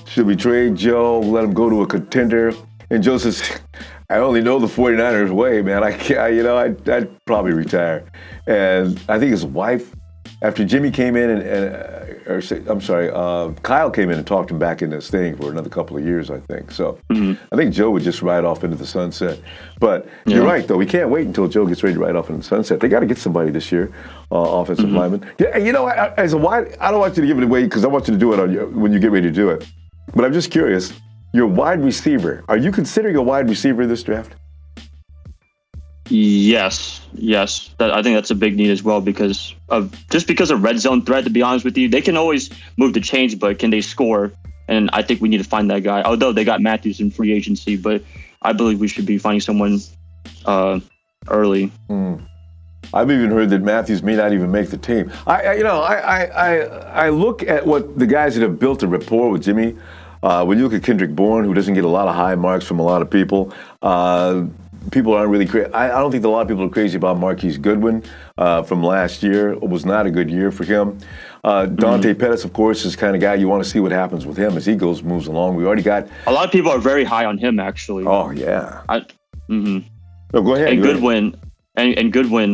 should we trade Joe, let him go to a contender, and Joe says, I only know the 49ers way, man. I'd probably retire. And I think his wife, after Jimmy came in Kyle came in and talked him back into staying for another couple of years, I think. So I think Joe would just ride off into the sunset. But you're right, though. We can't wait until Joe gets ready to ride off into the sunset. They got to get somebody this year, offensive lineman. Yeah, I don't want you to give it away because I want you to do it when you get ready to do it. But I'm just curious. Your wide receiver. Are you considering a wide receiver this draft? Yes. I think that's a big need as well because of red zone threat. To be honest with you, they can always move the chains, but can they score? And I think we need to find that guy. Although they got Matthews in free agency, but I believe we should be finding someone early. I've even heard that Matthews may not even make the team. I look at what the guys that have built a rapport with Jimmy. When you look at Kendrick Bourne, who doesn't get a lot of high marks from a lot of people, people aren't really crazy. I don't think a lot of people are crazy about Marquise Goodwin from last year. It was not a good year for him. Dante Pettis, of course, is the kind of guy you want to see what happens with him as he moves along. We already got... A lot of people are very high on him, actually. Oh, yeah. No, go ahead. And Goodwin,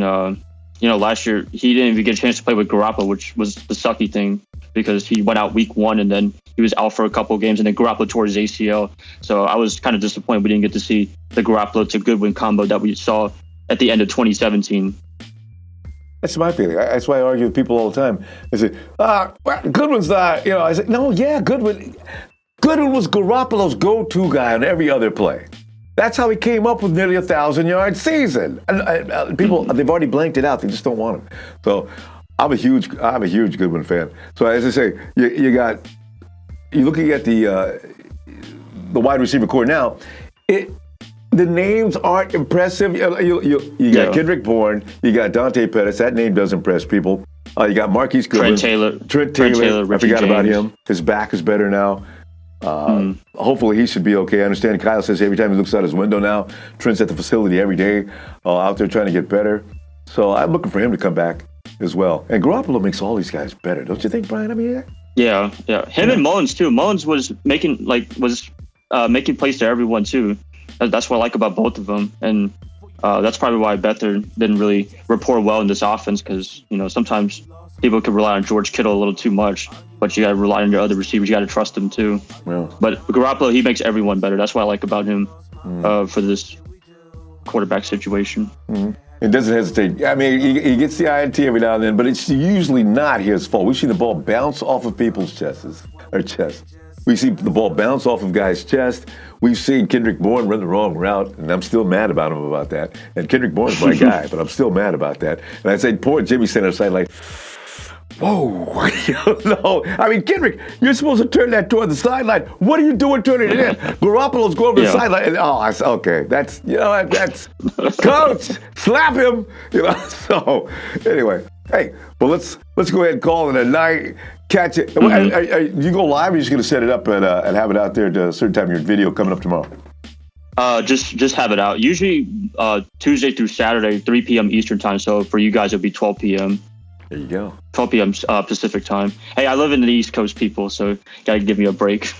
last year, he didn't even get a chance to play with Garoppolo, which was the sucky thing because he went out week 1 and then he was out for a couple of games and then Garoppolo tore his ACL. So I was kind of disappointed we didn't get to see the Garoppolo to Goodwin combo that we saw at the end of 2017. That's my feeling. That's why I argue with people all the time. They say, Goodwin's not, I said, no, yeah, Goodwin was Garoppolo's go-to guy on every other play. That's how he came up with nearly 1,000-yard season. And people, they've already blanked it out. They just don't want him. So I'm a huge Goodwin fan. So as I say, you're looking at the wide receiver core now. The names aren't impressive. You got Kendrick Bourne, you got Dante Pettis. That name does impress people. You got Marquise Goodwin, Trent Taylor. I forgot about him. His back is better now. Hopefully he should be okay. I understand Kyle says every time he looks out his window now, Trent's at the facility every day, out there trying to get better. So I'm looking for him to come back as well. And Garoppolo makes all these guys better, don't you think, Brian? I mean, yeah. Him and Mullins too. Mullins was making plays to everyone too. That's what I like about both of them, and that's probably why Beathard didn't really rapport well in this offense because sometimes people could rely on George Kittle a little too much, but you got to rely on your other receivers. You got to trust them too. Yeah. But Garoppolo, he makes everyone better. That's what I like about him for this quarterback situation. He doesn't hesitate. I mean, he gets the INT every now and then, but it's usually not his fault. We've seen the ball bounce off of people's chests. We see the ball bounce off of guys' chest. We've seen Kendrick Bourne run the wrong route, and I'm still mad about him about that. And Kendrick Bourne's my guy, but I'm still mad about that. And I said, poor Jimmy sitting outside like, whoa, no. I mean, Kendrick, you're supposed to turn that toward the sideline. What are you doing turning it in? Garoppolo's going over the sideline. And, I said, okay, that's coach, slap him. So anyway, hey, well, let's go ahead and call it a night. Catch it. You go live, or you're just going to set it up and have it out there at a certain time of your video coming up tomorrow? Just have it out. Usually Tuesday through Saturday, 3 p.m. Eastern time. So for you guys, it'll be 12 p.m. There you go. 12 p.m. Pacific time. Hey, I live in the East Coast, people, so gotta give me a break.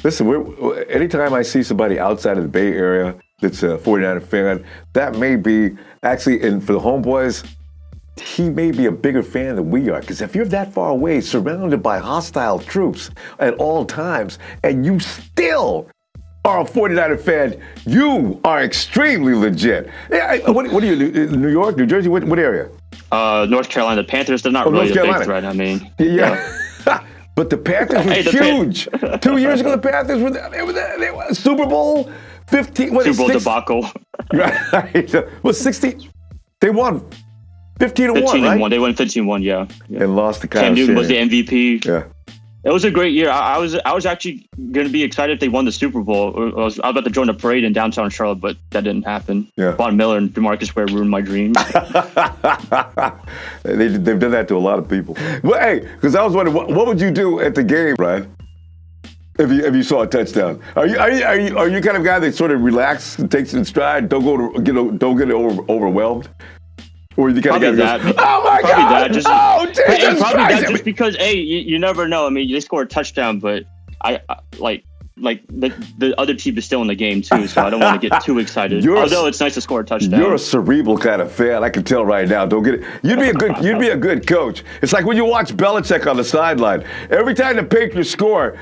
Listen, anytime I see somebody outside of the Bay Area that's a 49er fan, that may be actually, and for the homeboys, he may be a bigger fan than we are. Because if you're that far away, surrounded by hostile troops at all times, and you still are a 49er fan, you are extremely legit. What are you, New York, New Jersey, what area? North Carolina. The Panthers, they're not really a big threat, I mean. Yeah. But the Panthers were huge. 2 years ago, the Panthers they were Super Bowl 15. Super Bowl debacle. Right. Well, 60. They won 15-1, right? 15-1. They won 15-1, yeah. And lost to Kyle Cam Newton was the Shanahan. MVP. Yeah. It was a great year. I was actually going to be excited if they won the Super Bowl. I was about to join a parade in downtown Charlotte, but that didn't happen. Yeah. Von Miller and DeMarcus Ware ruined my dreams. They've done that to a lot of people. Well, hey, because I was wondering, what would you do at the game, Ryan, if you saw a touchdown? Are you kind of guy that sort of relaxes and takes it in stride, don't get overwhelmed? Or the kind of guy that goes, oh my God! Jesus Christ! Just because, hey, you never know. I mean, they scored a touchdown, but I the other team is still in the game too, so I don't want to get too excited. Although it's nice to score a touchdown. You're a cerebral kind of fan. I can tell right now. Don't get it. You'd be a good coach. It's like when you watch Belichick on the sideline. Every time the Patriots score,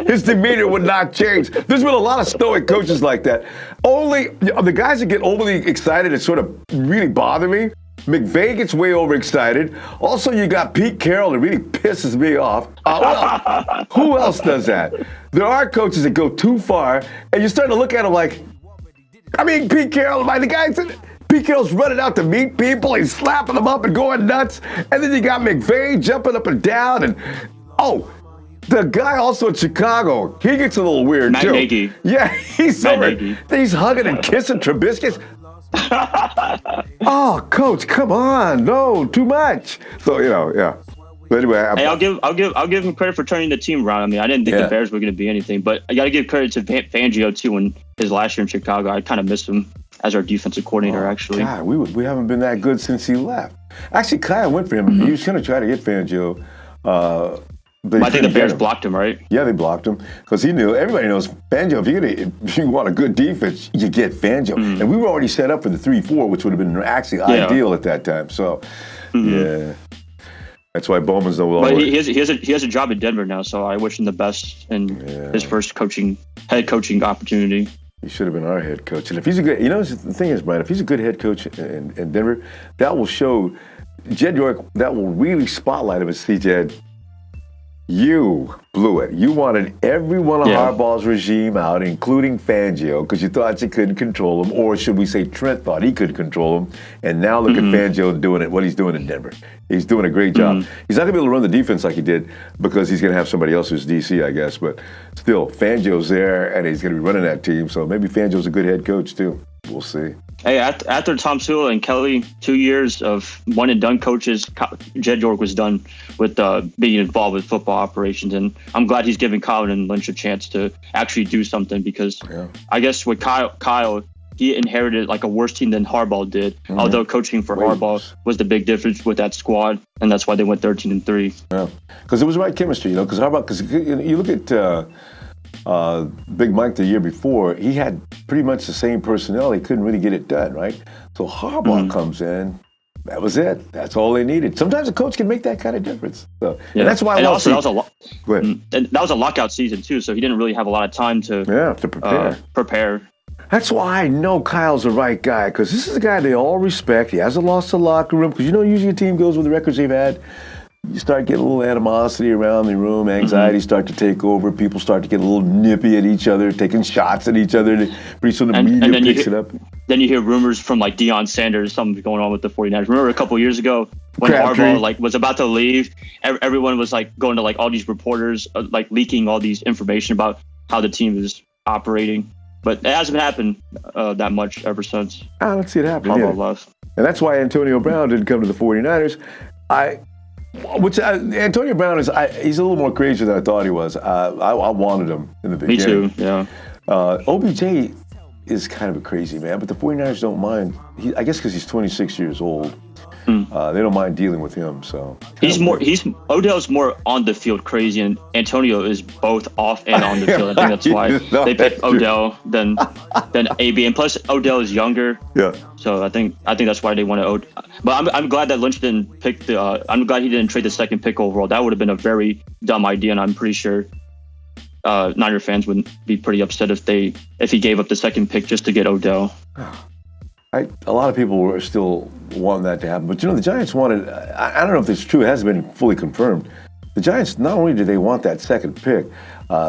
his demeanor would not change. There's been a lot of stoic coaches like that. Only the guys that get overly excited and sort of really bother me. McVay gets way overexcited. Also, you got Pete Carroll that really pisses me off. Who else does that? There are coaches that go too far, and you start to look at them like, I mean, Pete Carroll, Pete Carroll's running out to meet people. He's slapping them up and going nuts. And then you got McVay jumping up and down. And, the guy also in Chicago, he gets a little weird, too. Nagy. Yeah, he's hugging and kissing Trubisky. Oh, coach, come on. No, too much. So, yeah. But anyway, I'll give him credit for turning the team around. I mean, I didn't think the Bears were going to be anything, but I got to give credit to Fangio too. When his last year in Chicago, I kind of missed him as our defensive coordinator. Actually, God, we haven't been that good since he left. Actually, Kyle went for him. He was going to try to get Fangio. I think the Bears blocked him, right? Yeah, they blocked him because he knew. Everybody knows Fangio. If you want a good defense, you get Fangio. And we were already set up for the 3-4, which would have been actually ideal at that time. So, yeah. That's why Bowman's the But he has a job in Denver now, so I wish him the best in his first head coaching opportunity. He should have been our head coach. And if he's a good, the thing is, Brian, if he's a good head coach in Denver, that will show Jed York. That will really spotlight him and see, Jed, you blew it. You wanted everyone on Harbaugh's regime out, including Fangio, because you thought you couldn't control him, or should we say Trent thought he could control him. And now look at Fangio doing it. What he's doing in Denver. He's doing a great job. He's not going to be able to run the defense like he did because he's going to have somebody else who's DC, I guess. But still, Fangio's there, and he's going to be running that team. So maybe Fangio's a good head coach, too. We'll see. Hey, after Tom Sewell and Kelly, 2 years of one-and-done coaches, Jed York was done with being involved with football operations. And I'm glad he's giving Kyle and Lynch a chance to actually do something because I guess with Kyle, he inherited like a worse team than Harbaugh did, although coaching for Harbaugh was the big difference with that squad, and that's why they went 13-3. Yeah, because it was the right chemistry, because Harbaugh, because you look at Big Mike the year before, he had pretty much the same personnel. He couldn't really get it done, right? So Harbaugh comes in. That was it. That's all they needed. Sometimes a coach can make that kind of difference. So, and that's why that was a lockout season too, so he didn't really have a lot of time to prepare. That's why I know Kyle's the right guy, because this is a guy they all respect. He hasn't lost the locker room, because usually a team goes with the records they've had. You start getting a little animosity around the room, anxiety start to take over, people start to get a little nippy at each other, taking shots at each other. Pretty soon the media picks it up. Then you hear rumors from like Deion Sanders, something going on with the 49ers. Remember a couple years ago when Harbaugh was about to leave, everyone was like going to like all these reporters, like leaking all these information about how the team is operating. But it hasn't happened that much ever since. I don't see it happening. Harbaugh left. And that's why Antonio Brown didn't come to the 49ers. Antonio Brown he's a little more crazy than I thought he was. I wanted him in the beginning. Me too, yeah. OBJ is kind of a crazy man, but the 49ers don't mind. I guess because he's 26 years old. They don't mind dealing with him. So Odell's more on the field crazy, and Antonio is both off and on the field. I think that's why they picked Odell than AB, and plus Odell is younger. Yeah. So I think that's why they wanted Odell. But I'm glad that Lynch didn't pick I'm glad he didn't trade the second pick overall. That would have been a very dumb idea, and I'm pretty sure Niner fans would be pretty upset if he gave up the second pick just to get Odell. A lot of people were still wanting that to happen, but the Giants wanted. I don't know if it's true; it hasn't been fully confirmed. The Giants not only did they want that second pick,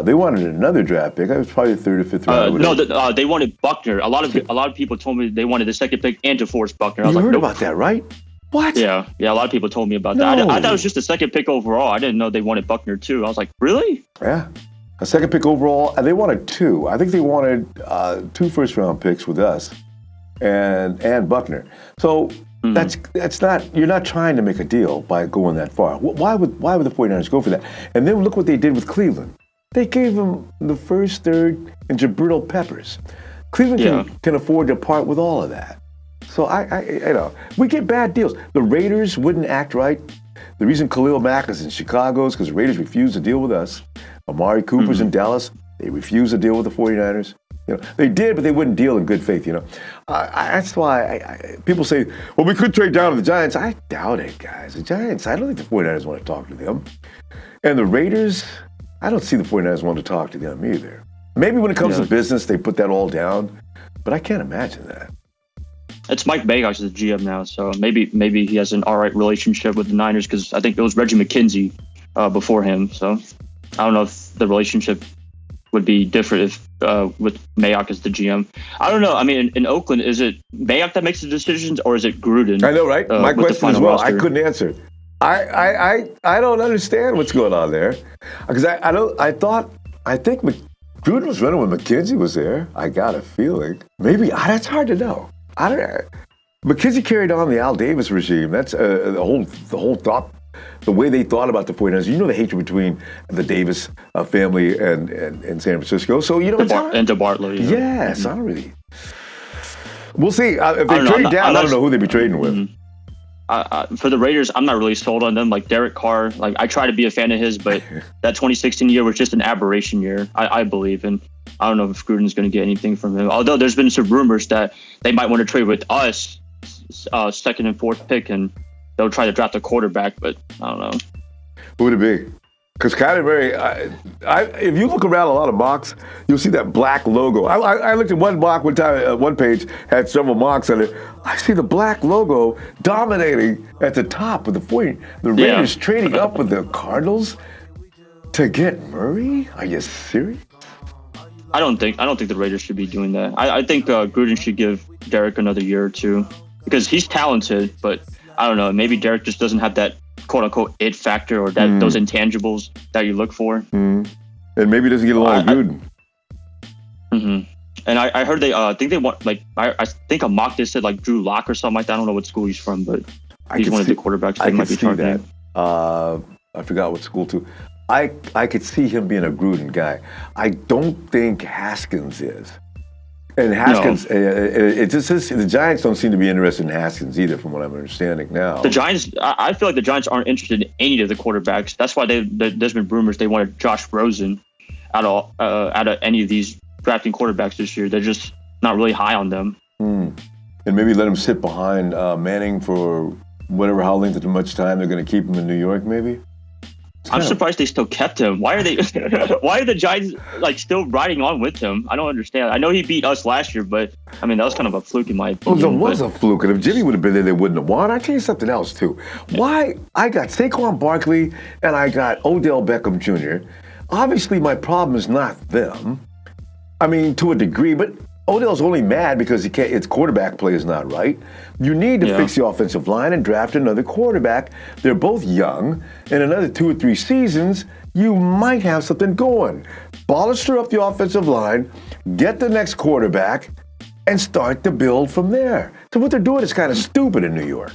they wanted another draft pick. It was probably the third or fifth round. They wanted Buckner. A lot of people told me they wanted the second pick and DeForest Buckner. I was you like, heard nope. about that, right? What? Yeah. A lot of people told me about that. I thought it was just the second pick overall. I didn't know they wanted Buckner too. I was like, really? Yeah. A second pick overall, and they wanted two. I think they wanted 2 first-round picks with us. And Buckner. So that's not, you're not trying to make a deal by going that far. Why would the 49ers go for that? And then look what they did with Cleveland. They gave him the first, third, and Jabril Peppers. Cleveland can afford to part with all of that. So we get bad deals. The Raiders wouldn't act right. The reason Khalil Mack is in Chicago is because the Raiders refused to deal with us. Amari Cooper's in Dallas. They refused to deal with the 49ers. They did, but they wouldn't deal in good faith, That's why people say, well, we could trade down to the Giants. I doubt it, guys. The Giants, I don't think the 49ers want to talk to them. And the Raiders, I don't see the 49ers want to talk to them either. Maybe when it comes to business, they put that all down, but I can't imagine that. It's Mike Baycock's the GM now, so maybe he has an all right relationship with the Niners, because I think it was Reggie McKenzie before him. So I don't know if the relationship would be different if with Mayock as the GM. I don't know. I mean, in Oakland, is it Mayock that makes the decies, or is it Gruden? I know, right? My question as well. Roster? I couldn't answer. I don't understand what's going on there, because I think Gruden was running when McKenzie was there. I got a feeling. Maybe that's hard to know. I don't know. McKenzie carried on the Al Davis regime. That's the whole thought. The way they thought about the 49ers, the hatred between the Davis family and San Francisco. So, and DeBartolo. Yes, I don't really. We'll see. If they trade down, I don't know who they'd be trading with. For the Raiders, I'm not really sold on them. Like Derek Carr, like I try to be a fan of his, but that 2016 year was just an aberration year, I believe. And I don't know if Gruden's going to get anything from him. Although there's been some rumors that they might want to trade with us, second and fourth pick, and they'll try to draft a quarterback, but I don't know. Who would it be? Because if you look around a lot of mocks, you'll see that black logo. I looked at one mock one time, one page had several mocks on it. I see the black logo dominating at the top with the Raiders trading up with the Cardinals to get Murray. Are you serious? I don't think the Raiders should be doing that. I think Gruden should give Derek another year or two, because he's talented, but I don't know. Maybe Derek just doesn't have that quote unquote it factor, or that those intangibles that you look for. And maybe he doesn't get along with Gruden. And I heard I think they want, like, I think a mock they said like Drew Lock or something like that. I don't know what school he's from, but he's one of the quarterbacks they might be targeting. I forgot what school too. I could see him being a Gruden guy. I don't think Haskins is. And Haskins, it just says the Giants don't seem to be interested in Haskins either, from what I'm understanding now. The Giants, I feel like the Giants aren't interested in any of the quarterbacks. That's why there's been rumors they wanted Josh Rosen out of any of these drafting quarterbacks this year. They're just not really high on them. And maybe let him sit behind Manning for how much time they're going to keep him in New York, maybe? I'm surprised they still kept him. Why are the Giants still riding on with him? I don't understand. I know he beat us last year, but I mean that was kind of a fluke in my opinion. Well, there was a fluke, and if Jimmy would have been there, they wouldn't have won. I tell you something else too. Why I got Saquon Barkley and I got Odell Beckham Jr. Obviously, my problem is not them. I mean, to a degree, but Odell's only mad because his quarterback play is not right. You need to fix the offensive line and draft another quarterback. They're both young. In another 2 or 3 seasons, you might have something going. Bolster up the offensive line, get the next quarterback, and start to build from there. So what they're doing is kind of stupid in New York.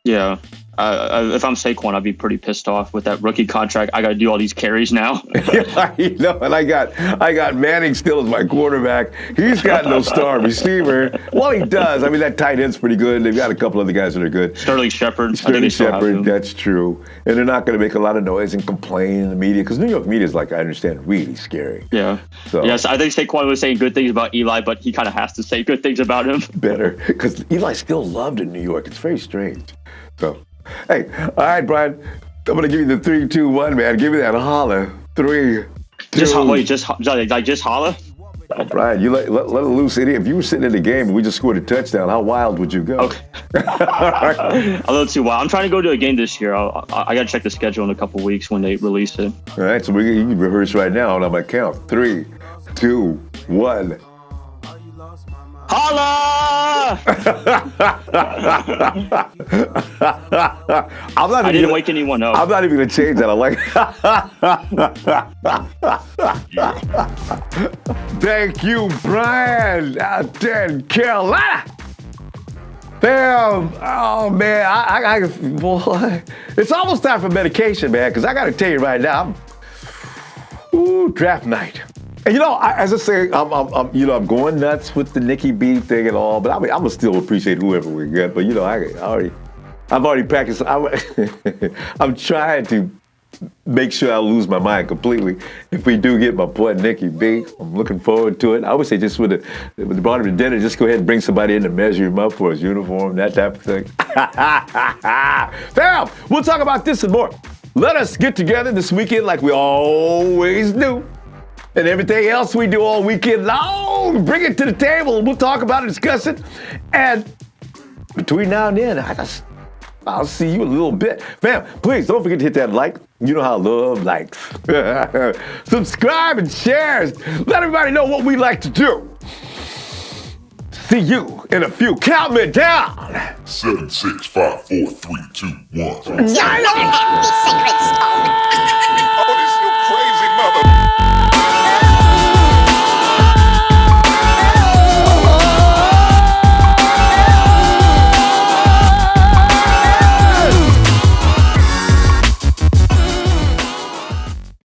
Yeah. If I'm Saquon, I'd be pretty pissed off with that rookie contract. I got to do all these carries now. And I got Manning still as my quarterback. He's got no star receiver. Well, he does. I mean, that tight end's pretty good. They've got a couple other guys that are good. Sterling Shepard. That's true. And they're not going to make a lot of noise and complain in the media because New York media is, like I understand, really scary. Yeah. So. Yes, I think Saquon was saying good things about Eli, but he kind of has to say good things about him. Better, because Eli's still loved in New York. It's very strange. So. Hey, all right, Brian. I'm gonna give you the 3, 2, 1, man. Give me that holler. 3, 2. Just holler. Oh, Brian, you let it loose. If you were sitting in the game and we just scored a touchdown, how wild would you go? Okay. A little too wild. I'm trying to go to a game this year. I gotta check the schedule in a couple weeks when they release it. All right, so you can rehearse right now, and I'm gonna count 3, 2, 1. Holla! I didn't wake anyone up. I'm not even going to change that. I like Thank you, Brian, out there in Carolina. Bam. Oh, man. Boy, it's almost time for medication, man, because I got to tell you right now, draft night. And as I say, I'm going nuts with the Nikki B thing and all, but I'm gonna still appreciate whoever we get. But I've already practiced. I'm trying to make sure I lose my mind completely if we do get my boy Nikki B. I'm looking forward to it. I would say just with the brought him to dinner, just go ahead and bring somebody in to measure him up for his uniform, that type of thing. Fam, we'll talk about this and more. Let us get together this weekend like we always do. And everything else we do all weekend long, bring it to the table and we'll talk about it, discuss it. And between now and then, I'll see you a little bit. Fam, please don't forget to hit that like. You know how I love likes. Subscribe and shares. Let everybody know what we like to do. See you in a few. Count me down. 7, 6, 5, 4, 3, 2, 1. Yeah!